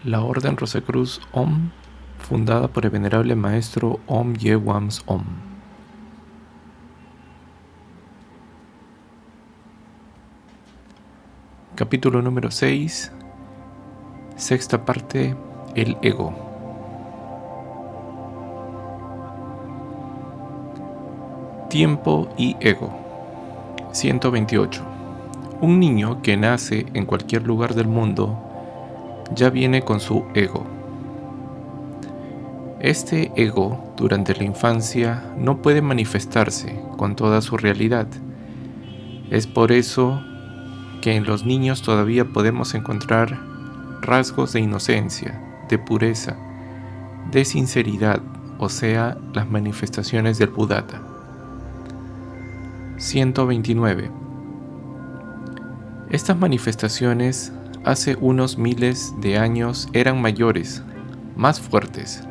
La Orden Rosacruz Om, fundada por el venerable maestro Om Ye-Wams Om. Capítulo número 6, sexta parte, el ego. Tiempo y ego. 128. Un niño que nace en cualquier lugar del mundo ya viene con su ego. Este ego, durante la infancia, no puede manifestarse con toda su realidad. Es por eso que en los niños todavía podemos encontrar rasgos de inocencia, de pureza, de sinceridad, o sea, las manifestaciones del Buddhata. 129. Estas manifestaciones hace unos miles de años eran mayores, más fuertes,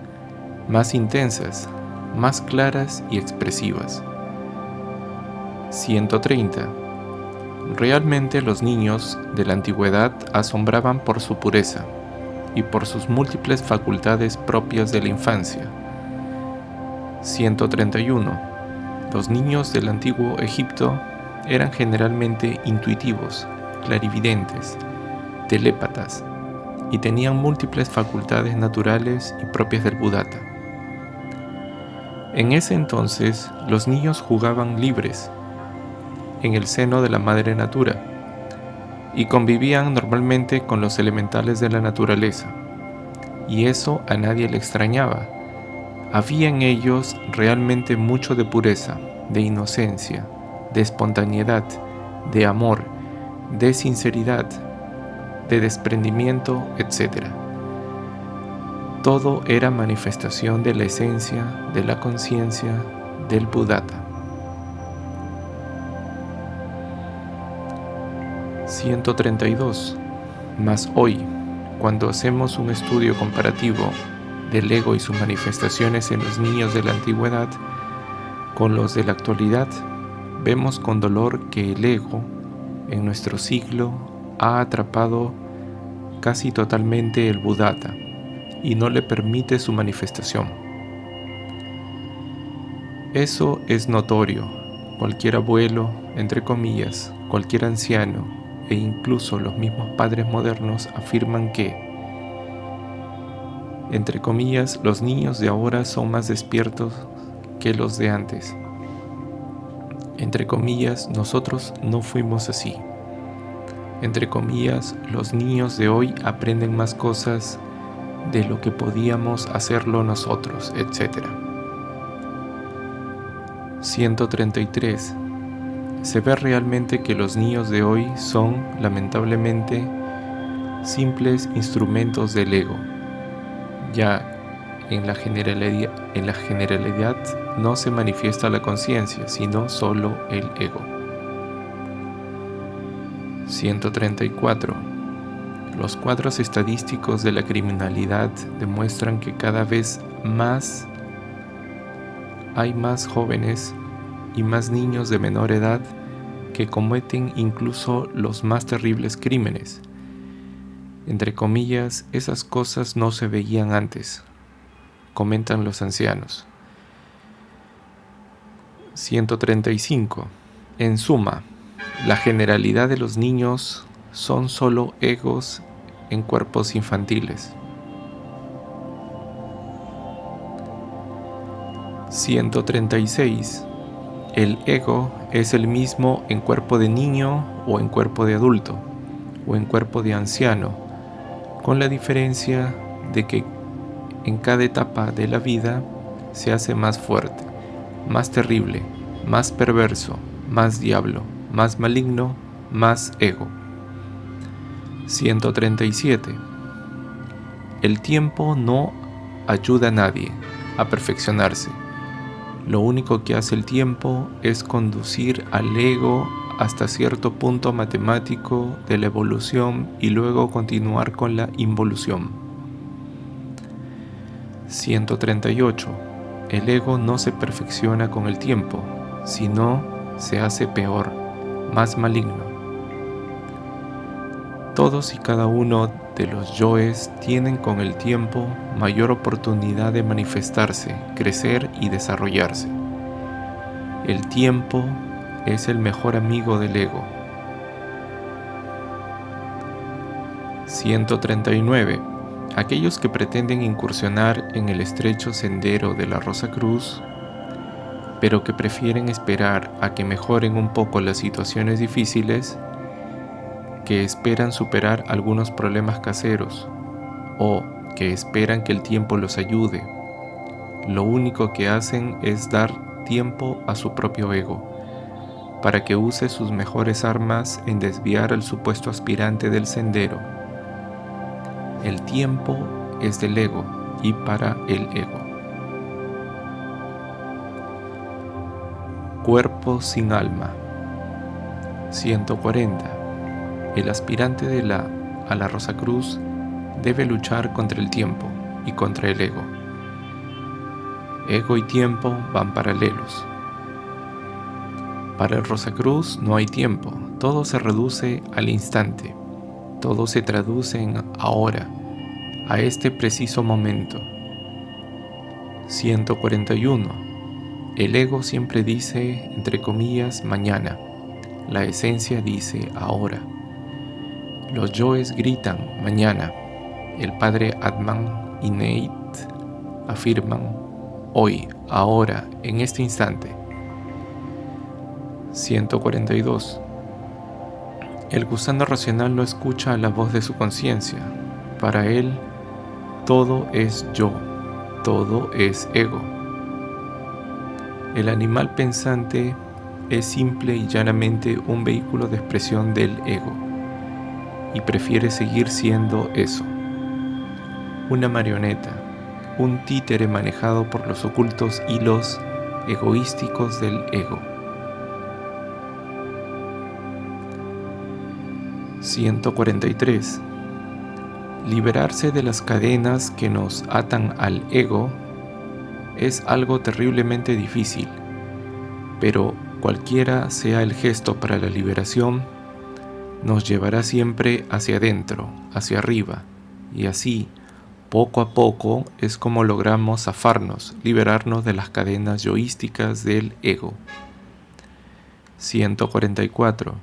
más intensas, más claras y expresivas. 130. Realmente los niños de la antigüedad asombraban por su pureza y por sus múltiples facultades propias de la infancia. 131. Los niños del antiguo Egipto eran generalmente intuitivos, clarividentes, telépatas y tenían múltiples facultades naturales y propias del Buddhata. En ese entonces, los niños jugaban libres en el seno de la madre natura y convivían normalmente con los elementales de la naturaleza, y eso a nadie le extrañaba. Había en ellos realmente mucho de pureza, de inocencia, de espontaneidad, de amor, de sinceridad, de desprendimiento, etc. Todo era manifestación de la esencia, de la conciencia, del Buddhata. 132. Mas hoy, cuando hacemos un estudio comparativo del ego y sus manifestaciones en los niños de la antigüedad con los de la actualidad, vemos con dolor que el ego, en nuestro siglo, ha atrapado casi totalmente el Buddhata y no le permite su manifestación. Eso es notorio. Cualquier abuelo, entre comillas, cualquier anciano e incluso los mismos padres modernos afirman que, entre comillas, los niños de ahora son más despiertos que los de antes. Entre comillas, nosotros no fuimos así. Entre comillas, los niños de hoy aprenden más cosas de lo que podíamos hacerlo nosotros, etc. 133. Se ve realmente que los niños de hoy son, lamentablemente, simples instrumentos del ego. Ya en la generalidad no se manifiesta la conciencia, sino solo el ego. 134. Los cuadros estadísticos de la criminalidad demuestran que cada vez más hay más jóvenes y más niños de menor edad que cometen incluso los más terribles crímenes. Entre comillas, esas cosas no se veían antes, comentan los ancianos. 135. En suma, la generalidad de los niños son solo egos en cuerpos infantiles. 136. El ego es el mismo en cuerpo de niño o en cuerpo de adulto o en cuerpo de anciano, con la diferencia de que en cada etapa de la vida se hace más fuerte, más terrible, más perverso, más diablo, más maligno, más ego. 137. El tiempo no ayuda a nadie a perfeccionarse. Lo único que hace el tiempo es conducir al ego hasta cierto punto matemático de la evolución y luego continuar con la involución. 138. El ego no se perfecciona con el tiempo, sino se hace peor, más maligno. Todos y cada uno de los yoes tienen con el tiempo mayor oportunidad de manifestarse, crecer y desarrollarse. El tiempo es el mejor amigo del ego. 139. Aquellos que pretenden incursionar en el estrecho sendero de la Rosa Cruz, pero que prefieren esperar a que mejoren un poco las situaciones difíciles, que esperan superar algunos problemas caseros o que esperan que el tiempo los ayude, lo único que hacen es dar tiempo a su propio ego para que use sus mejores armas en desviar al supuesto aspirante del sendero. El tiempo es del ego y para el ego. Cuerpo sin alma. 140. El aspirante a la Rosa Cruz debe luchar contra el tiempo y contra el ego. Ego y tiempo van paralelos. Para el Rosa Cruz no hay tiempo, todo se reduce al instante, todo se traduce en ahora, a este preciso momento. 141. El ego siempre dice, entre comillas, mañana. La esencia dice ahora. Los yoes gritan mañana. El padre Atman y Nate afirman hoy, ahora, en este instante. 142. El gusano racional no escucha la voz de su conciencia. Para él, todo es yo, todo es ego. El animal pensante es simple y llanamente un vehículo de expresión del ego, y prefiere seguir siendo eso, una marioneta, un títere manejado por los ocultos hilos egoísticos del ego. 143. Liberarse de las cadenas que nos atan al ego es algo terriblemente difícil, pero cualquiera sea el gesto para la liberación, nos llevará siempre hacia adentro, hacia arriba, y así, poco a poco, es como logramos zafarnos, liberarnos de las cadenas yoísticas del ego. 144.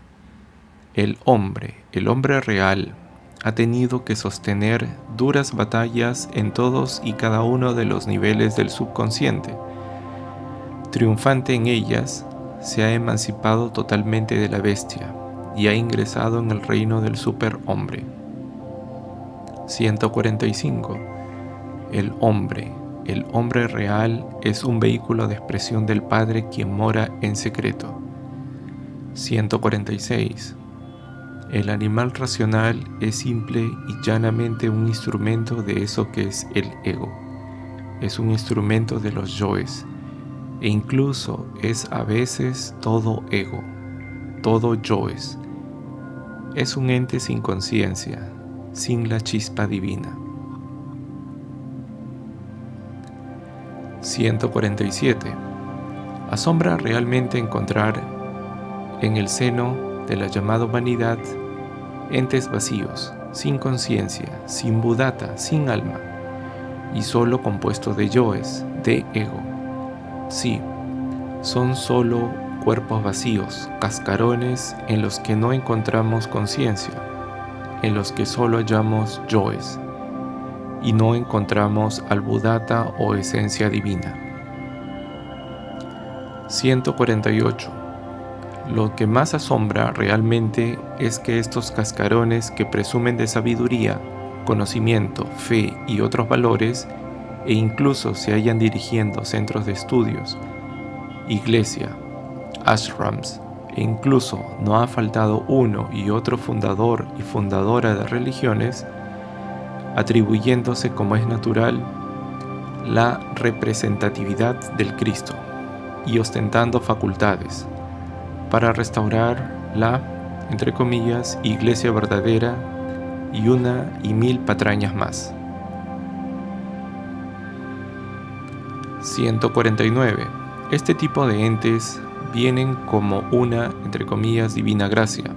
El hombre real, ha tenido que sostener duras batallas en todos y cada uno de los niveles del subconsciente. Triunfante en ellas, se ha emancipado totalmente de la bestia y ha ingresado en el reino del superhombre. 145. El hombre real es un vehículo de expresión del Padre quien mora en secreto. 146. El animal racional es simple y llanamente un instrumento de eso que es el ego. Es un instrumento de los yoes, e incluso es a veces todo ego, todo yoes. Es un ente sin conciencia, sin la chispa divina. 147. Asombra realmente encontrar en el seno de la llamada humanidad entes vacíos, sin conciencia, sin buddhata, sin alma, y solo compuestos de yoes, de ego. Sí, son solo cuerpos vacíos, cascarones en los que no encontramos conciencia, en los que solo hallamos yoes, y no encontramos al buddhata o esencia divina. 148. Lo que más asombra realmente es que estos cascarones que presumen de sabiduría, conocimiento, fe y otros valores, e incluso se hallan dirigiendo centros de estudios, iglesia, ashrams, e incluso no ha faltado uno y otro fundador y fundadora de religiones, atribuyéndose como es natural la representatividad del Cristo y ostentando facultades para restaurar la, entre comillas, iglesia verdadera y una y mil patrañas más. 149. Este tipo de entes vienen como una, entre comillas, divina gracia,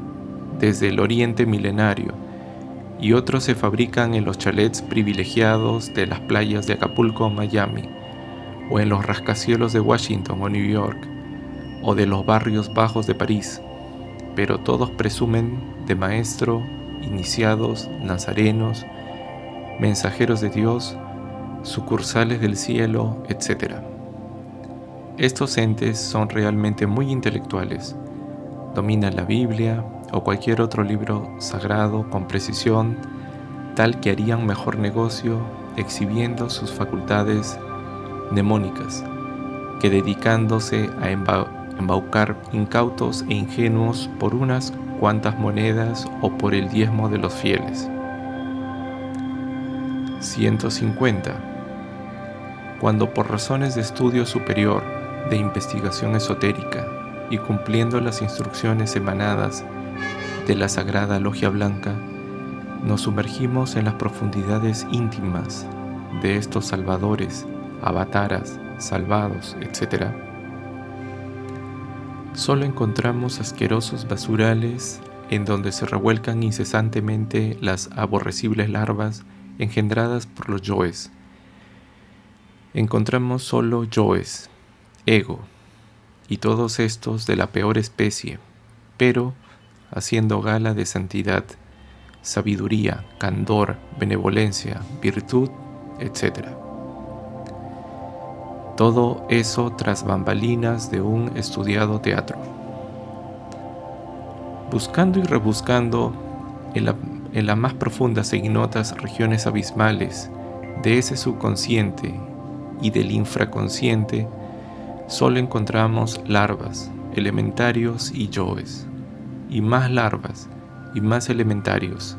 desde el oriente milenario, y otros se fabrican en los chalets privilegiados de las playas de Acapulco o Miami, o en los rascacielos de Washington o New York, o de los barrios bajos de París, pero todos presumen de maestro, iniciados, nazarenos, mensajeros de Dios, sucursales del cielo, etc. Estos entes son realmente muy intelectuales, dominan la Biblia o cualquier otro libro sagrado con precisión, tal que harían mejor negocio exhibiendo sus facultades mnemónicas que dedicándose a embaucar incautos e ingenuos por unas cuantas monedas o por el diezmo de los fieles. 150. Cuando por razones de estudio superior, de investigación esotérica y cumpliendo las instrucciones emanadas de la Sagrada Logia Blanca, nos sumergimos en las profundidades íntimas de estos salvadores, avataras, salvados, etc., solo encontramos asquerosos basurales en donde se revuelcan incesantemente las aborrecibles larvas engendradas por los yoes. Encontramos solo yoes, ego, y todos estos de la peor especie, pero haciendo gala de santidad, sabiduría, candor, benevolencia, virtud, etc. Todo eso tras bambalinas de un estudiado teatro. Buscando y rebuscando en las más profundas e ignotas regiones abismales de ese subconsciente y del infraconsciente, solo encontramos larvas, elementarios y yoes, y más larvas, y más elementarios,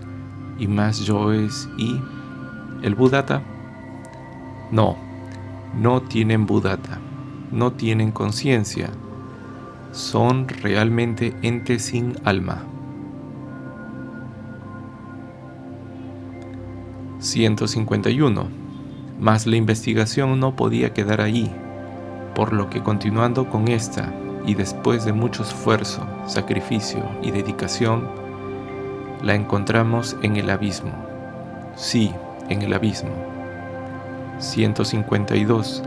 y más yoes, y ¿el Buddhata? No tienen Buddhata, no tienen conciencia, son realmente entes sin alma. 151. Mas la investigación no podía quedar ahí, por lo que continuando con esta, y después de mucho esfuerzo, sacrificio y dedicación, la encontramos en el abismo. Sí, en el abismo. 152.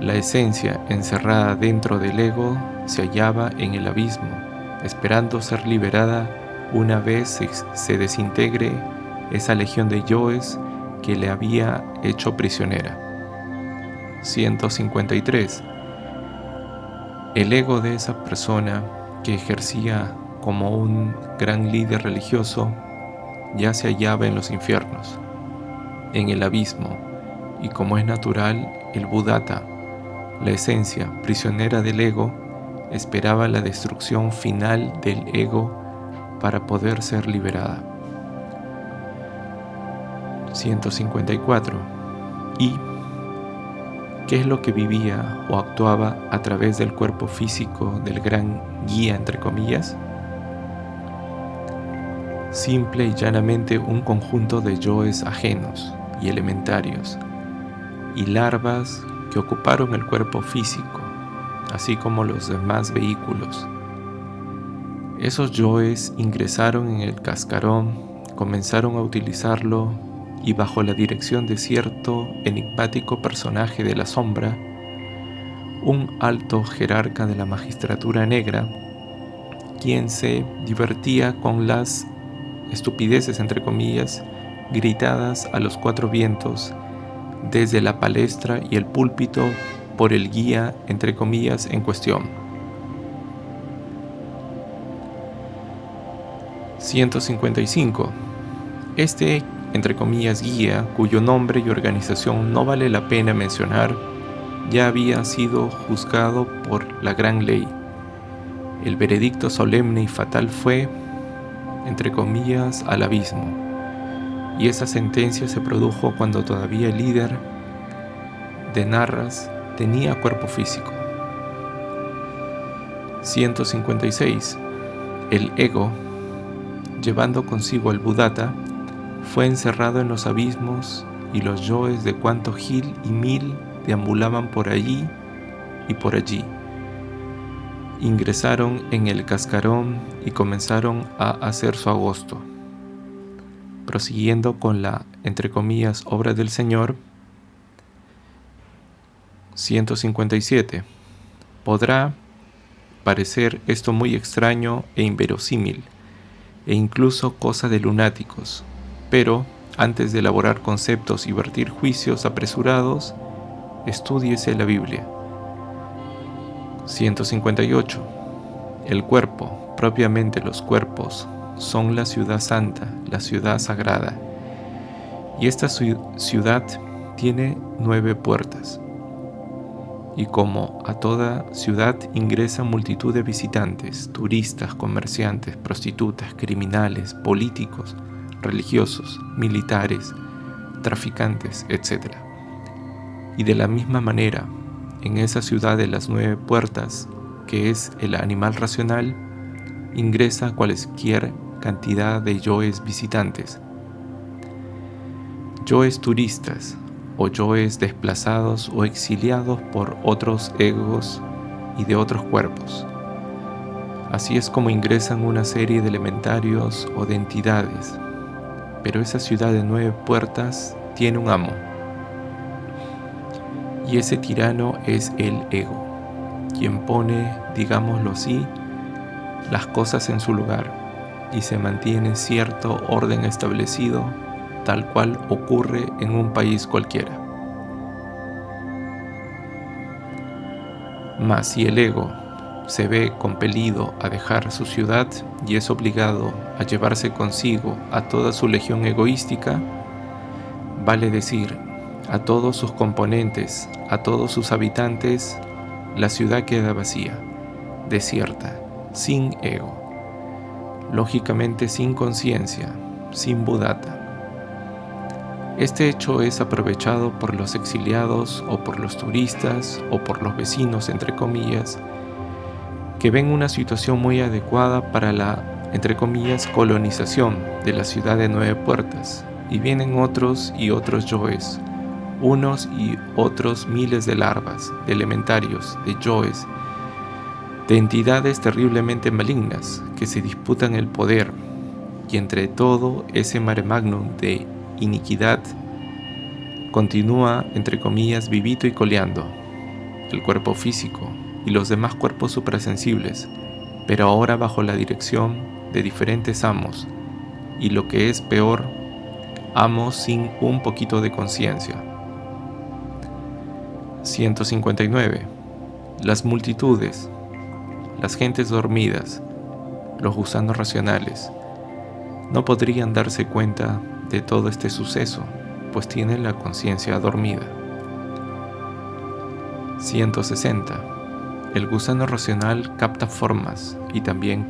La esencia encerrada dentro del ego se hallaba en el abismo, esperando ser liberada una vez se desintegre esa legión de yoes que le había hecho prisionera. 153. El ego de esa persona que ejercía como un gran líder religioso ya se hallaba en los infiernos, en el abismo, y como es natural, el Buddhata, la esencia prisionera del ego, esperaba la destrucción final del ego para poder ser liberada. 154. ¿Y qué es lo que vivía o actuaba a través del cuerpo físico del gran guía, entre comillas? Simple y llanamente un conjunto de yoes ajenos y elementarios, y larvas que ocuparon el cuerpo físico, así como los demás vehículos. Esos yoes ingresaron en el cascarón, comenzaron a utilizarlo y bajo la dirección de cierto enigmático personaje de la sombra, un alto jerarca de la magistratura negra, quien se divertía con las estupideces, entre comillas, gritadas a los cuatro vientos desde la palestra y el púlpito por el guía, entre comillas, en cuestión. 155. Este, entre comillas, guía, cuyo nombre y organización no vale la pena mencionar, ya había sido juzgado por la gran ley. El veredicto solemne y fatal fue, entre comillas, al abismo, y esa sentencia se produjo cuando todavía el líder de Narras tenía cuerpo físico. 156. El ego, llevando consigo al Buddhata, fue encerrado en los abismos, y los yoes de cuanto gil y mil deambulaban por allí y por allí. Ingresaron en el cascarón y comenzaron a hacer su agosto. Prosiguiendo con la, entre comillas, obra del Señor, 157. Podrá parecer esto muy extraño e inverosímil, e incluso cosa de lunáticos, pero antes de elaborar conceptos y vertir juicios apresurados, estúdiese la Biblia. 158. El cuerpo, propiamente los cuerpos, son la ciudad santa, la ciudad sagrada, y esta ciudad tiene 9 puertas. Y como a toda ciudad ingresan multitud de visitantes, turistas, comerciantes, prostitutas, criminales, políticos, religiosos, militares, traficantes, etc. Y de la misma manera, en esa ciudad de las 9 puertas, que es el animal racional, ingresa cualquier cantidad de yoes visitantes, yoes turistas, o yoes desplazados o exiliados por otros egos y de otros cuerpos. Así es como ingresan una serie de elementarios o de entidades, pero esa ciudad de 9 puertas tiene un amo, y ese tirano es el ego, quien pone, digámoslo así, las cosas en su lugar y se mantiene cierto orden establecido, tal cual ocurre en un país cualquiera. Mas si el ego se ve compelido a dejar su ciudad y es obligado a llevarse consigo a toda su legión egoística, vale decir, a todos sus componentes, a todos sus habitantes, la ciudad queda vacía, desierta, sin ego, lógicamente sin conciencia, sin buddhata. Este hecho es aprovechado por los exiliados o por los turistas o por los vecinos, entre comillas, que ven una situación muy adecuada para la, entre comillas, colonización de la ciudad de 9 puertas, y vienen otros y otros yoes, unos y otros miles de larvas, de elementarios, de yoes, de entidades terriblemente malignas que se disputan el poder, y entre todo ese mare magnum de iniquidad continúa, entre comillas, vivito y coleando el cuerpo físico y los demás cuerpos suprasensibles, pero ahora bajo la dirección de diferentes amos, y lo que es peor, amos sin un poquito de conciencia. 159. Las multitudes, las gentes dormidas, los gusanos racionales, no podrían darse cuenta de todo este suceso, pues tienen la conciencia dormida. 160. El gusano racional capta formas y también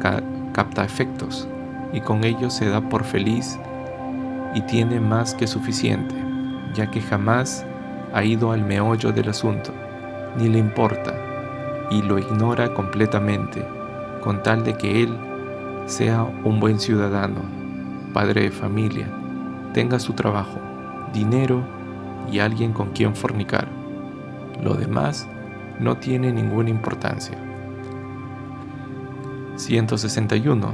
capta efectos, y con ello se da por feliz y tiene más que suficiente, ya que jamás ha ido al meollo del asunto, ni le importa, y lo ignora completamente, con tal de que él sea un buen ciudadano, padre de familia, tenga su trabajo, dinero y alguien con quien fornicar. Lo demás no tiene ninguna importancia. 161.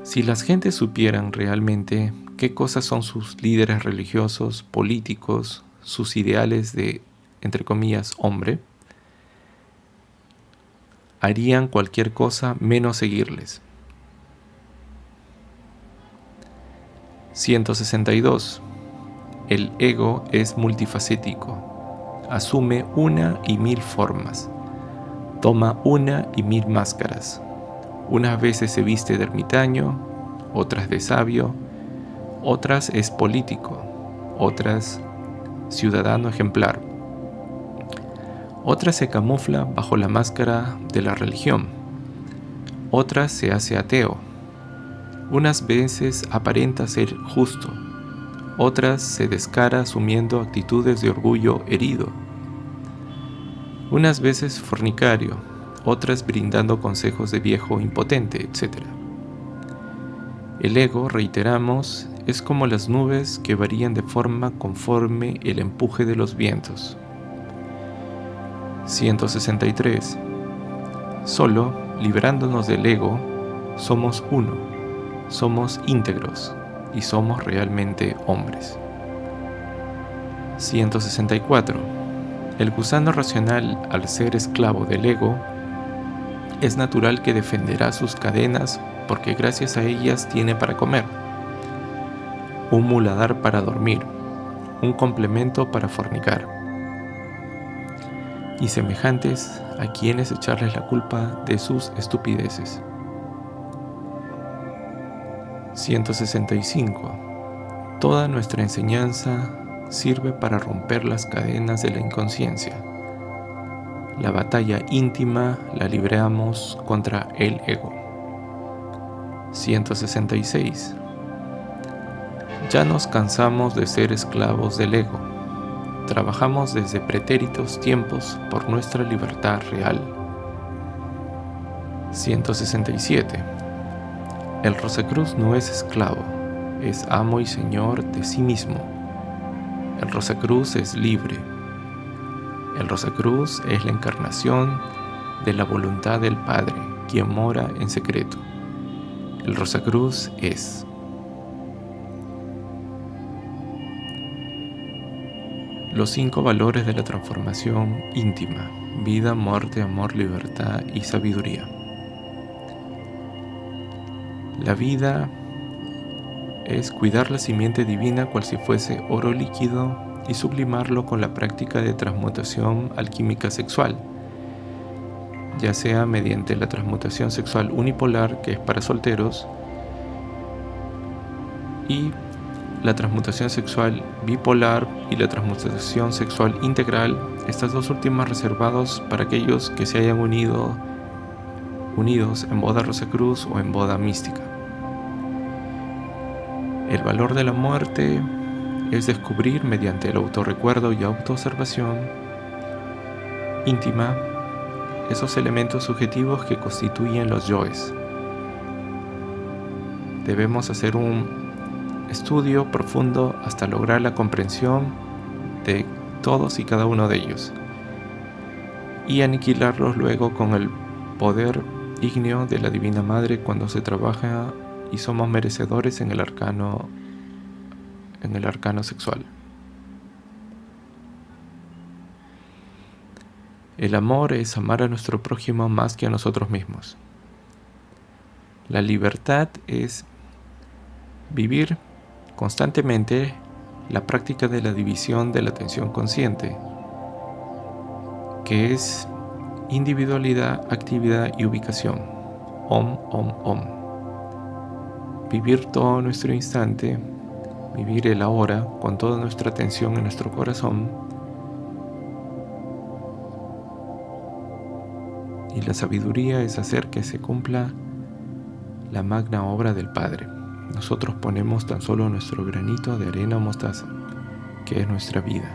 Si las gentes supieran realmente qué cosas son sus líderes religiosos, políticos, sus ideales de, entre comillas, hombre, harían cualquier cosa menos seguirles. 162. El ego es multifacético, asume 1 y 1000 formas, toma 1 y 1000 máscaras. Unas veces se viste de ermitaño, otras de sabio, otras es político, otras ciudadano ejemplar. Otras se camufla bajo la máscara de la religión, otras se hace ateo. Unas veces aparenta ser justo, otras se descara asumiendo actitudes de orgullo herido. Unas veces fornicario, otras brindando consejos de viejo impotente, etc. El ego, reiteramos, es como las nubes que varían de forma conforme el empuje de los vientos. 163. Solo, liberándonos del ego, somos uno, somos íntegros, y somos realmente hombres. 164. El gusano racional, al ser esclavo del ego, es natural que defenderá sus cadenas porque gracias a ellas tiene para comer, un muladar para dormir, un complemento para fornicar, y semejantes a quienes echarles la culpa de sus estupideces. 165. Toda nuestra enseñanza sirve para romper las cadenas de la inconsciencia. La batalla íntima la libramos contra el ego. 166. Ya nos cansamos de ser esclavos del ego. Trabajamos desde pretéritos tiempos por nuestra libertad real. 167. El Rosacruz no es esclavo, es amo y señor de sí mismo. El Rosacruz es libre. El Rosacruz es la encarnación de la voluntad del Padre, quien mora en secreto. El Rosacruz es. Los 5 valores de la transformación íntima: vida, muerte, amor, libertad y sabiduría. La vida es cuidar la simiente divina cual si fuese oro líquido y sublimarlo con la práctica de transmutación alquímica sexual, ya sea mediante la transmutación sexual unipolar, que es para solteros, y la transmutación sexual bipolar y la transmutación sexual integral, estas dos últimas reservados para aquellos que se hayan unidos en boda Rosacruz o en boda mística. El valor de la muerte es descubrir mediante el autorrecuerdo y autoobservación íntima esos elementos subjetivos que constituyen los yoes. Debemos hacer un estudio profundo hasta lograr la comprensión de todos y cada uno de ellos y aniquilarlos luego con el poder ígneo de la Divina Madre cuando se trabaja y somos merecedores en el arcano sexual. El amor es amar a nuestro prójimo más que a nosotros mismos. La libertad es vivir constantemente la práctica de la división de la atención consciente, que es individualidad, actividad y ubicación. Om, om, om. Vivir todo nuestro instante, vivir el ahora con toda nuestra atención en nuestro corazón. Y la sabiduría es hacer que se cumpla la magna obra del Padre. Nosotros ponemos tan solo nuestro granito de arena o mostaza, que es nuestra vida.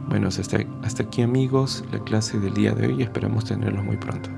Bueno, hasta aquí, amigos, la clase del día de hoy. Esperamos tenerlos muy pronto.